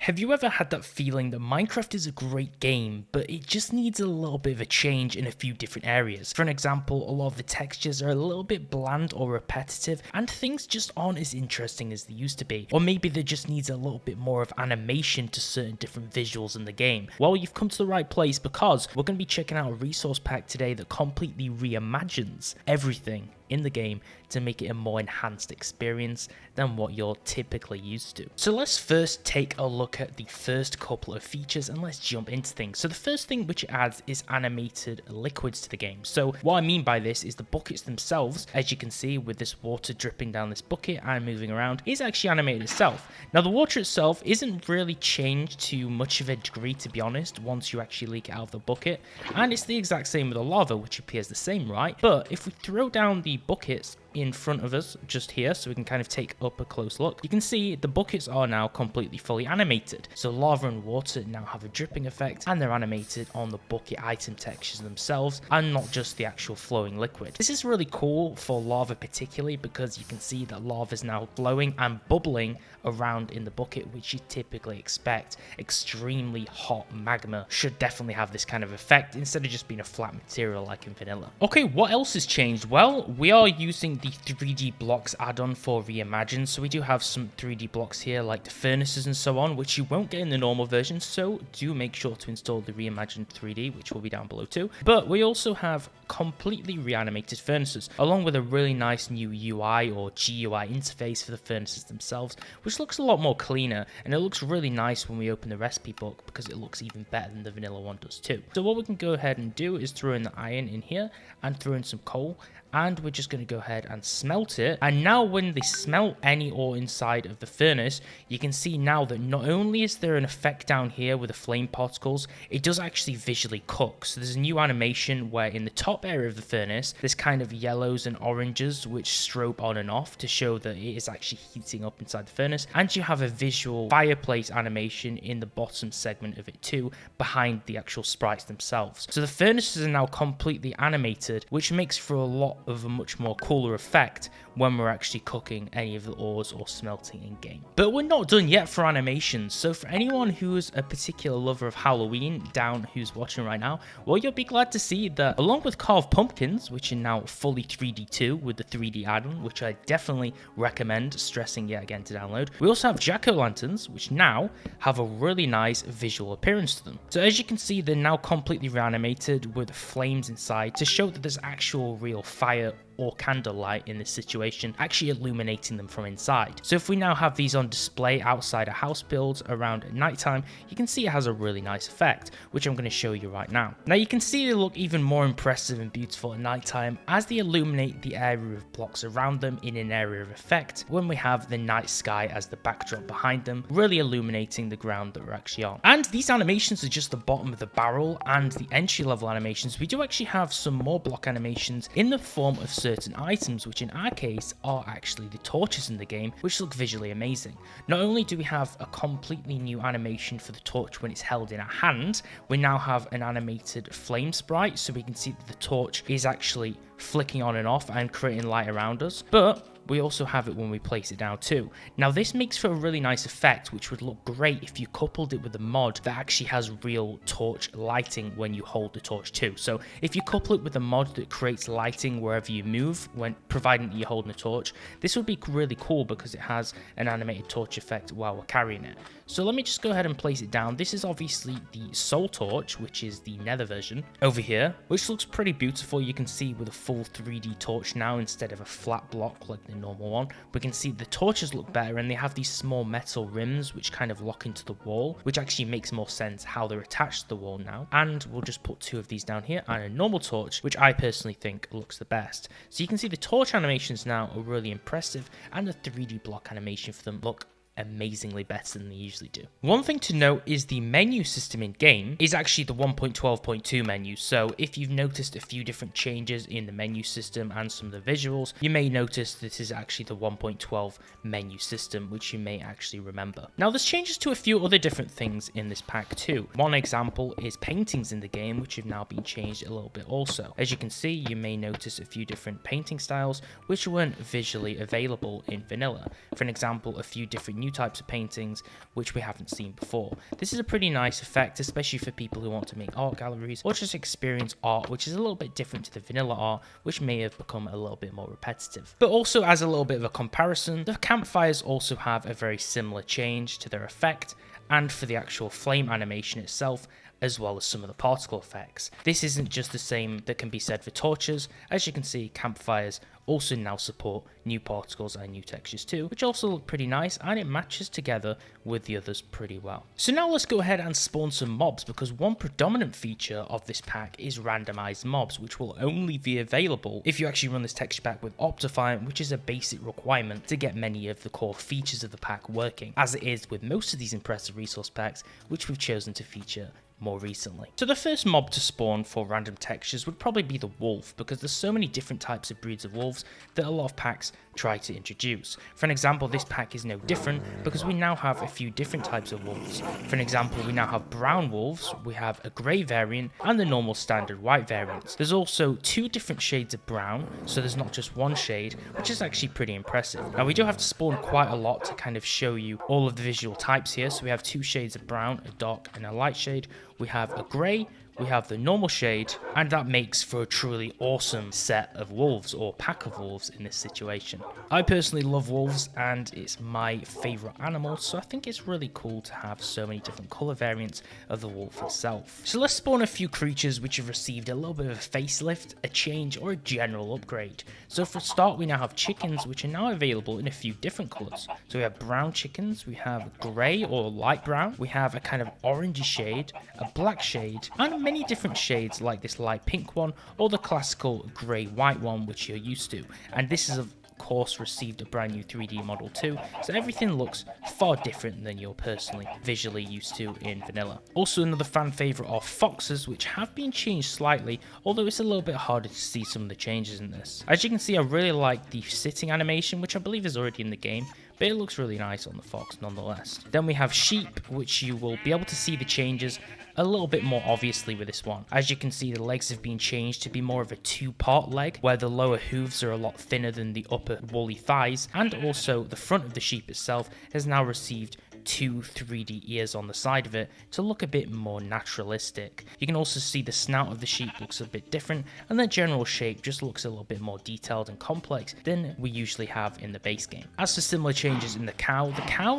Have you ever had that feeling that Minecraft is a great game, but it just needs a little bit of a change in a few different areas? For an example, a lot of the textures are a little bit bland or repetitive, and things just aren't as interesting as they used to be. Or maybe there just needs a little bit more of animation to certain different visuals in the game. Well, you've come to the right place because we're going to be checking out a resource pack today that completely reimagines everything in the game to make it a more enhanced experience than what you're typically used to. So let's first take a look at the first couple of features and let's jump into things. So the first thing which it adds is animated liquids to the game. So what I mean by this is the buckets themselves, as you can see with this water dripping down this bucket and moving around, is actually animated itself. Now the water itself isn't really changed to much of a degree, to be honest, once you actually leak it out of the bucket, and it's the exact same with the lava, which appears the same, right? But if we throw down the buckets in front of us just here so we can kind of take up a close look, you can see the buckets are now completely fully animated. So lava and water now have a dripping effect and they're animated on the bucket item textures themselves and not just the actual flowing liquid. This is really cool for lava particularly because you can see that lava is now flowing and bubbling around in the bucket, which you typically expect. Extremely hot magma should definitely have this kind of effect instead of just being a flat material like in vanilla. Okay, what else has changed? Well, we are using the 3D blocks add-on for Reimagined, so we do have some 3D blocks here like the furnaces and so on, which you won't get in the normal version, so do make sure to install the Reimagined 3D, which will be down below too. But we also have completely reanimated furnaces along with a really nice new UI or GUI interface for the furnaces themselves, which looks a lot more cleaner, and it looks really nice when we open the recipe book because it looks even better than the vanilla one does too. So what we can go ahead and do is throw in the iron in here and throw in some coal, and we're just going to go ahead and smelt it. And now when they smelt any ore inside of the furnace, you can see now that not only is there an effect down here with the flame particles, it does actually visually cook. So there's a new animation where in the top area of the furnace there's kind of yellows and oranges which strobe on and off to show that it is actually heating up inside the furnace, and you have a visual fireplace animation in the bottom segment of it too, behind the actual sprites themselves. So the furnaces are now completely animated, which makes for a lot of a much more cooler effect when we're actually cooking any of the ores or smelting in game. But we're not done yet for animations, so for anyone who's a particular lover of Halloween down who's watching right now, well, you'll be glad to see that along with carved pumpkins, which are now fully 3D too with the 3D add-on, which I definitely recommend stressing yet again to download, we also have jack-o'-lanterns, which now have a really nice visual appearance to them. So as you can see, they're now completely reanimated with flames inside to show that there's actual real fire or candlelight in this situation actually illuminating them from inside. So if we now have these on display outside a house build around at nighttime, you can see it has a really nice effect, which I'm going to show you right now. Now you can see they look even more impressive and beautiful at nighttime as they illuminate the area of blocks around them in an area of effect when we have the night sky as the backdrop behind them, really illuminating the ground that we're actually on. And these animations are just the bottom of the barrel and the entry level animations. We do actually have some more block animations in the form of certain items, which in our case are actually the torches in the game, which look visually amazing. Not only do we have a completely new animation for the torch when it's held in our hand, we now have an animated flame sprite, so we can see that the torch is actually flicking on and off and creating light around us, but we also have it when we place it down too. Now this makes for a really nice effect, which would look great if you coupled it with a mod that actually has real torch lighting when you hold the torch too. So if you couple it with a mod that creates lighting wherever you move, when providing that you're holding a torch, this would be really cool because it has an animated torch effect while we're carrying it. So let me just go ahead and place it down. This is obviously the soul torch, which is the nether version over here, which looks pretty beautiful. You can see with a full 3D torch now instead of a flat block like the normal one. We can see the torches look better and they have these small metal rims which kind of lock into the wall, which actually makes more sense how they're attached to the wall now. And we'll just put two of these down here and a normal torch, which I personally think looks the best. So you can see the torch animations now are really impressive and the 3D block animation for them look amazingly better than they usually do. One thing to note is the menu system in game is actually the 1.12.2 menu. So if you've noticed a few different changes in the menu system and some of the visuals, you may notice this is actually the 1.12 menu system, which you may actually remember. Now there's changes to a few other different things in this pack too. One example is paintings in the game, which have now been changed a little bit also. As you can see, you may notice a few different painting styles which weren't visually available in vanilla. For an example, a few different new new types of paintings which we haven't seen before. This is a pretty nice effect, especially for people who want to make art galleries or just experience art which is a little bit different to the vanilla art, which may have become a little bit more repetitive. But also, as a little bit of a comparison, the campfires also have a very similar change to their effect and for the actual flame animation itself, as well as some of the particle effects. This isn't just the same that can be said for torches. As you can see, campfires also now support new particles and new textures too, which also look pretty nice, and it matches together with the others pretty well. So now let's go ahead and spawn some mobs, because one predominant feature of this pack is randomized mobs, which will only be available if you actually run this texture pack with Optifine, which is a basic requirement to get many of the core features of the pack working, as it is with most of these impressive resource packs, which we've chosen to feature more recently. So the first mob to spawn for random textures would probably be the wolf, because there's so many different types of breeds of wolves that a lot of packs try to introduce. For an example, this pack is no different because we now have a few different types of wolves. For an example, we now have brown wolves, we have a grey variant, and the normal standard white variants. There's also 2 different shades of brown, so there's not just one shade, which is actually pretty impressive. Now we do have to spawn quite a lot to kind of show you all of the visual types here. So we have 2 shades of brown, a dark and a light shade. We have a grey, we have the normal shade, and that makes for a truly awesome set of wolves, or pack of wolves in this situation. I personally love wolves, and it's my favourite animal, so I think it's really cool to have so many different colour variants of the wolf itself. So let's spawn a few creatures which have received a little bit of a facelift, a change, or a general upgrade. So for a start, we now have chickens, which are now available in a few different colours. So we have brown chickens, we have grey or light brown, we have a kind of orangey shade, a black shade, and many different shades like this light pink one or the classical grey white one which you're used to. And this is of course received a brand new 3D model too, so everything looks far different than you're personally visually used to in vanilla. Also, another fan favourite are foxes, which have been changed slightly, although it's a little bit harder to see some of the changes in this. As you can see, I really like the sitting animation, which I believe is already in the game, but it looks really nice on the fox nonetheless. Then we have sheep, which you will be able to see the changes a little bit more obviously with this one. As you can see, the legs have been changed to be more of a 2-part leg, where the lower hooves are a lot thinner than the upper woolly thighs, and also the front of the sheep itself has now received 2 3D ears on the side of it to look a bit more naturalistic. You can also see the snout of the sheep looks a bit different, and the general shape just looks a little bit more detailed and complex than we usually have in the base game. As for similar changes in the cow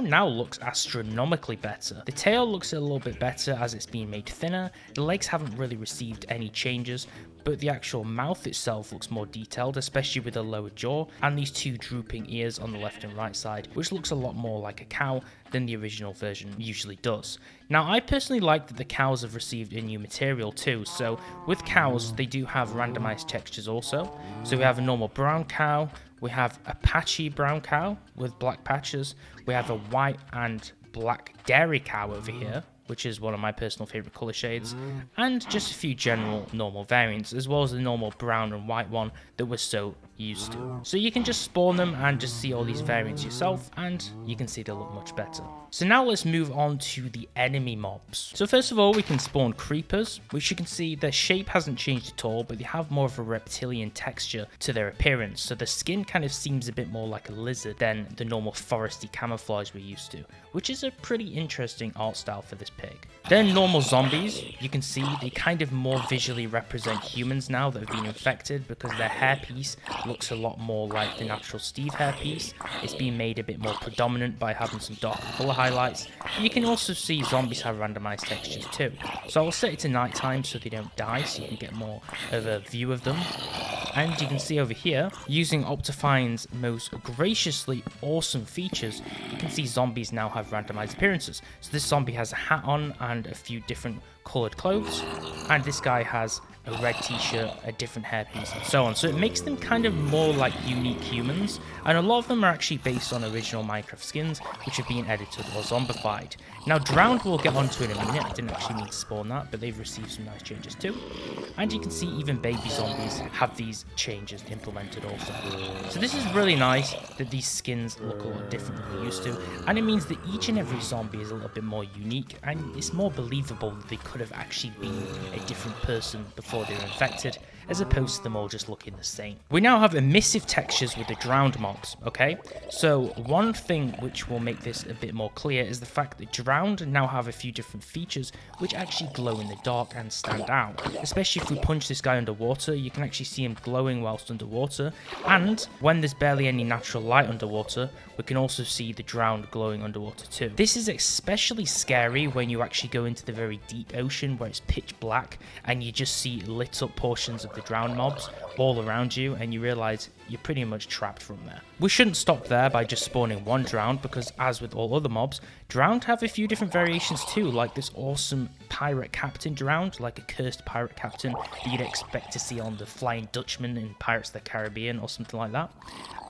now looks astronomically better. The tail looks a little bit better as it's been made thinner, the legs haven't really received any changes, but the actual mouth itself looks more detailed, especially with the lower jaw and these 2 drooping ears on the left and right side, which looks a lot more like a cow than the original version usually does. Now, I personally like that the cows have received a new material too, so with cows they do have randomized textures also. So we have a normal brown cow, we have a patchy brown cow with black patches, we have a white and black dairy cow over here, which is one of my personal favorite color shades, and just a few general normal variants, as well as the normal brown and white one that we're so used to. So you can just spawn them and just see all these variants yourself, and you can see they look much better. So now let's move on to the enemy mobs. So first of all, we can spawn creepers, which you can see their shape hasn't changed at all, but they have more of a reptilian texture to their appearance. So the skin kind of seems a bit more like a lizard than the normal foresty camouflage we're used to, which is a pretty interesting art style for this pig. Then normal zombies, you can see they kind of more visually represent humans now that have been infected, because their hairpiece looks a lot more like the natural Steve hairpiece. It's been made a bit more predominant by having some darker color highlights. You can also see zombies have randomized textures too. So I'll set it to nighttime so they don't die, so you can get more of a view of them. And you can see over here, using Optifine's most graciously awesome features, you can see zombies now have randomized appearances. So this zombie has a hat on and a few different colored clothes, and this guy has a red t-shirt, a different hairpiece, and so on. So it makes them kind of more like unique humans, and a lot of them are actually based on original Minecraft skins which have been edited or zombified. Now drowned we'll get onto in a minute. I didn't actually mean to spawn that, but they've received some nice changes too. And you can see even baby zombies have these changes implemented also. So this is really nice that these skins look a lot different than we used to, and it means that each and every zombie is a little bit more unique, and it's more believable that they could have actually been a different person before before they're infected, as opposed to them all just looking the same. We now have emissive textures with the drowned mobs, okay? So one thing which will make this a bit more clear is the fact that drowned now have a few different features which actually glow in the dark and stand out. Especially if we punch this guy underwater, you can actually see him glowing whilst underwater, and when there's barely any natural light underwater, we can also see the drowned glowing underwater too. This is especially scary when you actually go into the very deep ocean where it's pitch black and you just see lit up portions of the drowned mobs all around you, and you realize you're pretty much trapped from there. We shouldn't stop there by just spawning one drowned, because as with all other mobs, drowned have a few different variations too, like this awesome pirate captain drowned, like a cursed pirate captain that you'd expect to see on the Flying Dutchman in Pirates of the Caribbean or something like that.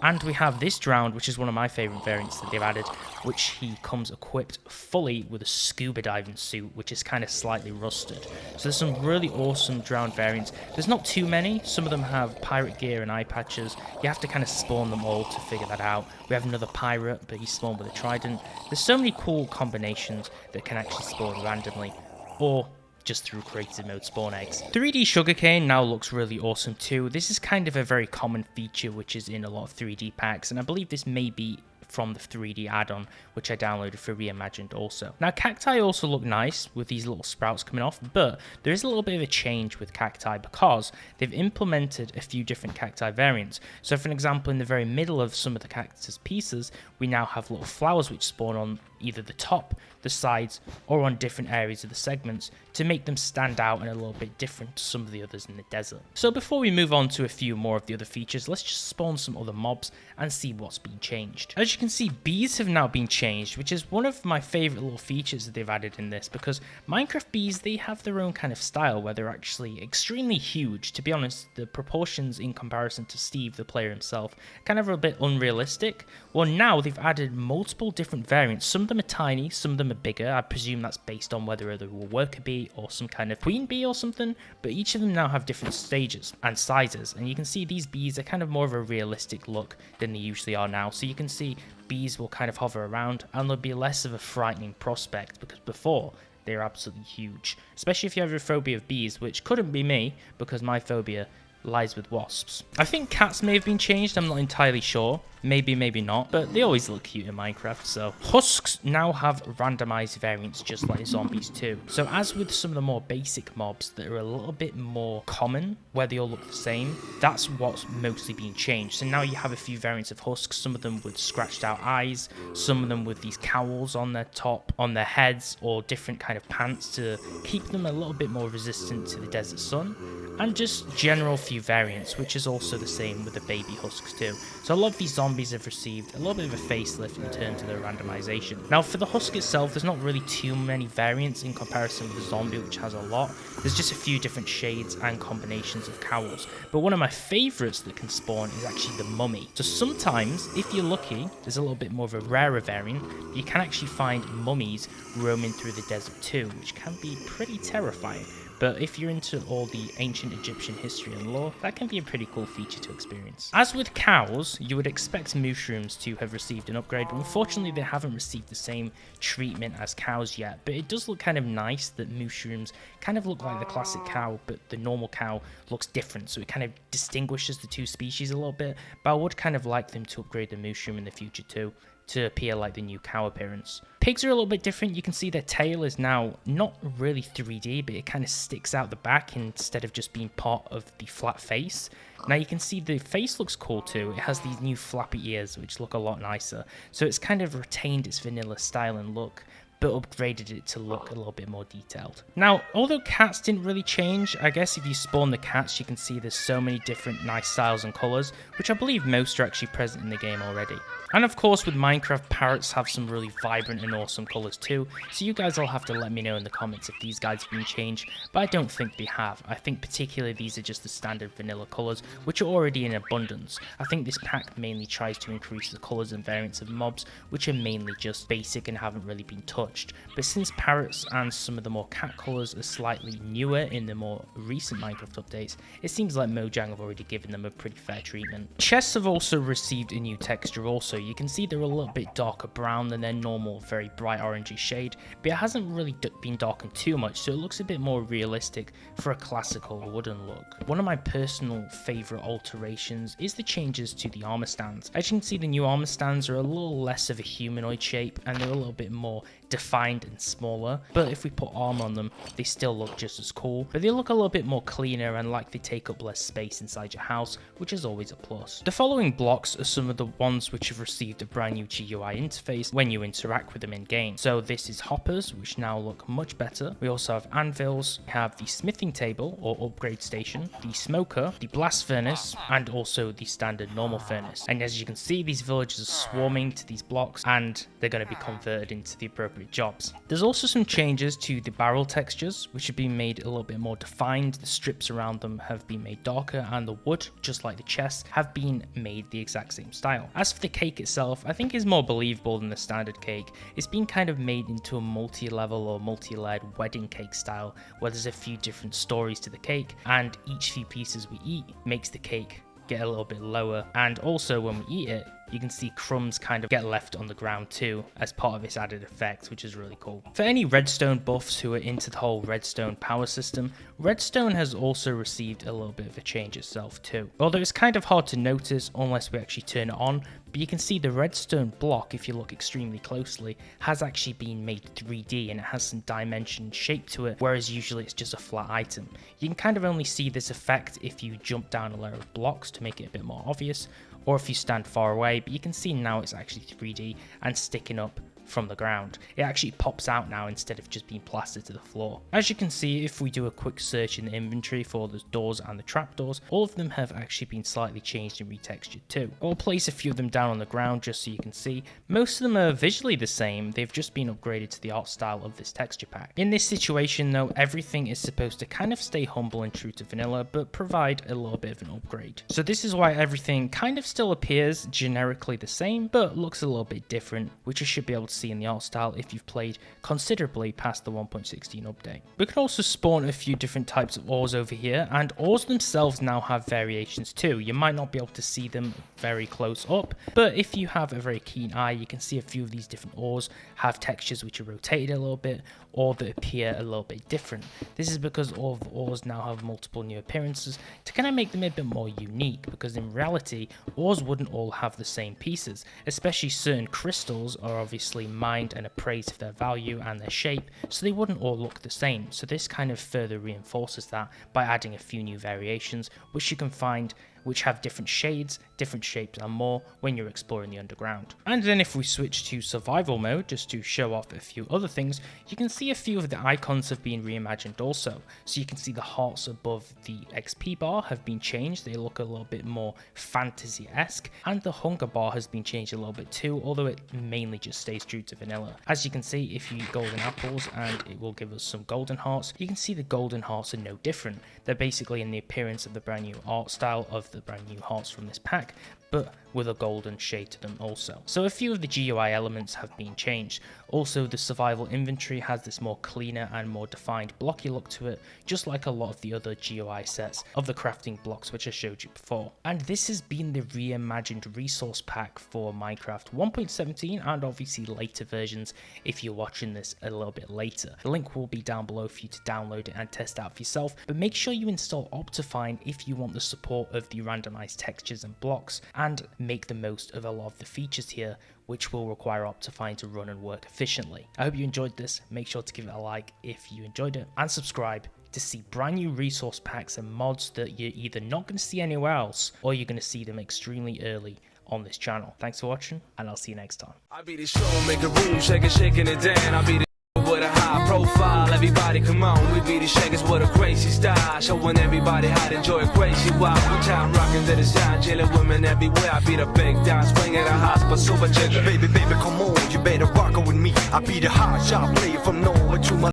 And we have this drowned, which is one of my favourite variants that they've added, which he comes equipped fully with a scuba diving suit, which is kind of slightly rusted. So there's some really awesome drowned variants. There's not too many. Some of them have pirate gear and eye patches. You have to kind of spawn them all to figure that out. We have another pirate, but he's spawned with a trident. There's so many cool combinations that can actually spawn randomly, or just through creative mode spawn eggs. 3D sugarcane now looks really awesome too. This is kind of a very common feature which is in a lot of 3D packs, and I believe this may be from the 3D add-on, which I downloaded for Reimagined also. Now, cacti also look nice with these little sprouts coming off, but there is a little bit of a change with cacti because they've implemented a few different cacti variants. So for an example, in the very middle of some of the cactus pieces, we now have little flowers which spawn on either the top, the sides, or on different areas of the segments to make them stand out and a little bit different to some of the others in the desert. So before we move on to a few more of the other features, let's just spawn some other mobs and see what's been changed. As you can see, bees have now been changed, which is one of my favorite little features that they've added in this, because Minecraft bees, they have their own kind of style where they're actually extremely huge. To be honest, the proportions in comparison to Steve, the player himself, kind of are a bit unrealistic. Well, now they've added multiple different variants. Some of them are tiny, some of them are bigger. I presume that's based on whether they're a worker bee or some kind of queen bee or something, but each of them now have different stages and sizes, and you can see these bees are kind of more of a realistic look than they usually are now. So you can see bees will kind of hover around and there'll be less of a frightening prospect, because before they're absolutely huge, especially if you have a phobia of bees, which couldn't be me because my phobia lies with wasps. I think cats may have been changed, I'm not entirely sure. Maybe, maybe not, but they always look cute in Minecraft, so. Husks now have randomized variants just like zombies too. So as with some of the more basic mobs that are a little bit more common, where they all look the same, that's what's mostly being changed. So now you have a few variants of husks, some of them with scratched out eyes, some of them with these cowls on their top, on their heads, or different kind of pants to keep them a little bit more resistant to the desert sun. And just general few variants, which is also the same with the baby husks too. So a lot of these zombies have received a little bit of a facelift in terms of their randomization. Now for the husk itself, there's not really too many variants in comparison with the zombie, which has a lot. There's just a few different shades and combinations of cowls. But one of my favorites that can spawn is actually the mummy. So sometimes, if you're lucky, there's a little bit more of a rarer variant. You can actually find mummies roaming through the desert too, which can be pretty terrifying. But if you're into all the ancient Egyptian history and lore, that can be a pretty cool feature to experience. As with cows, you would expect mushrooms to have received an upgrade, but unfortunately they haven't received the same treatment as cows yet. But it does look kind of nice that mushrooms kind of look like the classic cow, but the normal cow looks different, so it kind of distinguishes the two species a little bit. But I would kind of like them to upgrade the mushroom in the future too, to appear like the new cow appearance. Pigs are a little bit different. You can see their tail is now not really 3D, but it kind of sticks out the back instead of just being part of the flat face. Now you can see the face looks cool too. It has these new flappy ears, which look a lot nicer. So it's kind of retained its vanilla style and look, but upgraded it to look a little bit more detailed. Now, although cats didn't really change, I guess if you spawn the cats, you can see there's so many different nice styles and colours, which I believe most are actually present in the game already. And of course, with Minecraft, parrots have some really vibrant and awesome colours too, so you guys all have to let me know in the comments if these guys have been changed, but I don't think they have. I think particularly these are just the standard vanilla colours, which are already in abundance. I think this pack mainly tries to increase the colours and variants of mobs, which are mainly just basic and haven't really been touched. touched, but since parrots and some of the more cat colours are slightly newer in the more recent Minecraft updates, it seems like Mojang have already given them a pretty fair treatment. Chests have also received a new texture also. You can see they're a little bit darker brown than their normal very bright orangey shade, but it hasn't really been darkened too much, so it looks a bit more realistic for a classical wooden look. One of my personal favourite alterations is the changes to the armor stands. As you can see, the new armor stands are a little less of a humanoid shape and they're a little bit more defined and smaller, but if we put armor on them, they still look just as cool, but they look a little bit more cleaner and like they take up less space inside your house, which is always a plus. The following blocks are some of the ones which have received a brand new GUI interface when you interact with them in game. So this is hoppers, which now look much better. We also have anvils, we have the smithing table or upgrade station, the smoker, the blast furnace, and also the standard normal furnace. And as you can see, these villagers are swarming to these blocks and they're going to be converted into the appropriate jobs. There's also some changes to the barrel textures, which have been made a little bit more defined. The strips around them have been made darker and the wood, just like the chests, have been made the exact same style. As for the cake itself, I think is more believable than the standard cake. It's been kind of made into a multi-level or multi-layered wedding cake style, where there's a few different stories to the cake and each few pieces we eat makes the cake get a little bit lower, and also when we eat it, you can see crumbs kind of get left on the ground too as part of this added effect, which is really cool. For any redstone buffs who are into the whole redstone power system, redstone has also received a little bit of a change itself too. Although it's kind of hard to notice unless we actually turn it on, but you can see the redstone block, if you look extremely closely, has actually been made 3D and it has some dimension shape to it, whereas usually it's just a flat item. You can kind of only see this effect if you jump down a layer of blocks to make it a bit more obvious, or if you stand far away, but you can see now it's actually 3D and sticking up from the ground. It actually pops out now instead of just being plastered to the floor. As you can see, if we do a quick search in the inventory for the doors and the trapdoors, all of them have actually been slightly changed and retextured too. I'll place a few of them down on the ground just so you can see. Most of them are visually the same, they've just been upgraded to the art style of this texture pack. In this situation though, everything is supposed to kind of stay humble and true to vanilla, but provide a little bit of an upgrade. So this is why everything kind of still appears generically the same, but looks a little bit different, which you should be able to see in the art style if you've played considerably past the 1.16 update. We can also spawn a few different types of ores over here, and ores themselves now have variations too. You might not be able to see them very close up, but if you have a very keen eye, you can see a few of these different ores have textures which are rotated a little bit or that appear a little bit different. This is because all of the ores now have multiple new appearances to kind of make them a bit more unique, because in reality ores wouldn't all have the same pieces, especially certain crystals are obviously mined and appraised for their value and their shape, so they wouldn't all look the same. So this kind of further reinforces that by adding a few new variations which you can find which have different shades, different shapes and more when you're exploring the underground. And then if we switch to survival mode, just to show off a few other things, you can see a few of the icons have been reimagined also. So you can see the hearts above the XP bar have been changed, they look a little bit more fantasy-esque, and the hunger bar has been changed a little bit too, although it mainly just stays true to vanilla. As you can see, if you eat golden apples and it will give us some golden hearts, you can see the golden hearts are no different. They're basically in the appearance of the brand new art style of the brand new hearts from this pack, but with a golden shade to them also. So a few of the GUI elements have been changed. Also, the survival inventory has this more cleaner and more defined blocky look to it, just like a lot of the other GUI sets of the crafting blocks which I showed you before. And this has been the reimagined resource pack for Minecraft 1.17 and obviously later versions if you're watching this a little bit later. The link will be down below for you to download it and test out for yourself, but make sure you install Optifine if you want the support of the randomized textures and blocks, and make the most of a lot of the features here, which will require Optifine to run and work efficiently. I hope you enjoyed this. Make sure to give it a like if you enjoyed it, and subscribe to see brand new resource packs and mods that you're either not going to see anywhere else, or you're going to see them extremely early on this channel. Thanks for watching, and I'll see you next time. I be the show, make a room, shaking it down. I be the with a high profile, everybody come on. We be the shakers with a crazy style, showing everybody how to enjoy a crazy wild. One time rocking to the sound, chilling women everywhere. I be the big down, swing at a hospital, super chick. Baby, come on, you better rock with me. I be the hot shot player from nowhere to my